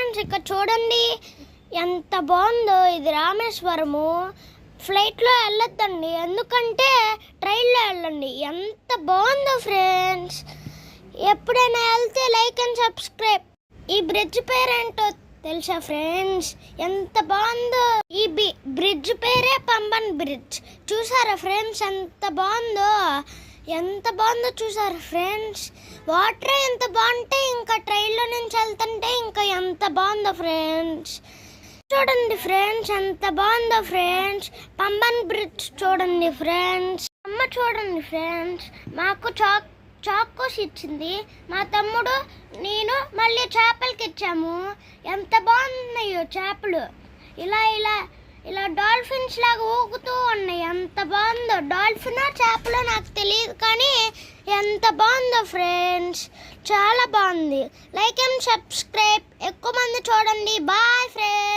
Friends, ఇక్కడ చూడండి ఎంత బాగుందో. ఇది రామేశ్వరము. ఫ్లైట్లో వెళ్ళొద్దండి, ఎందుకంటే ట్రైన్లో వెళ్ళండి. ఎంత బాగుందో ఫ్రెండ్స్. ఎప్పుడైనా వెళ్తే లైక్ అండ్ సబ్స్క్రైబ్. ఈ బ్రిడ్జ్ పేరేంటో తెలుసా ఫ్రెండ్స్? ఎంత బాగుందో. ఈ బ్రిడ్జ్ పేరే పంబన్ బ్రిడ్జ్. చూసారా ఫ్రెండ్స్ ఎంత బాగుందో? ఎంత బాగుందో చూసారా ఫ్రెండ్స్? వాటర్ ఎంత బాగుంటే ఇంకా ట్రైన్లో నుంచి వెళ్తుంటే ఇంకా ఎంత బాగుందో ఫ్రెండ్స్. చూడండి ఫ్రెండ్స్ ఎంత బాగుందో ఫ్రెండ్స్. పంబన్ బ్రిడ్జ్ చూడండి ఫ్రెండ్స్. అమ్మ చూడండి ఫ్రెండ్స్, మాకు చాకోస్ ఇచ్చింది. మా తమ్ముడు నేను మళ్ళీ చేపలకి ఇచ్చాము. ఎంత బాగున్నాయో చేపలు. ఇలా ఇలా ఇలా డాల్ఫిన్స్ లాగా ఊగుతూ ఉన్నాయి. ఎంత బాగుందో. డాల్ఫినా చేపలో నాకు తెలియదు, కానీ ఎంత బాగుందో ఫ్రెండ్స్. చాలా బాగుంది. Like and subscribe. ఎక్కువ మంది చూడండి. Bye friends.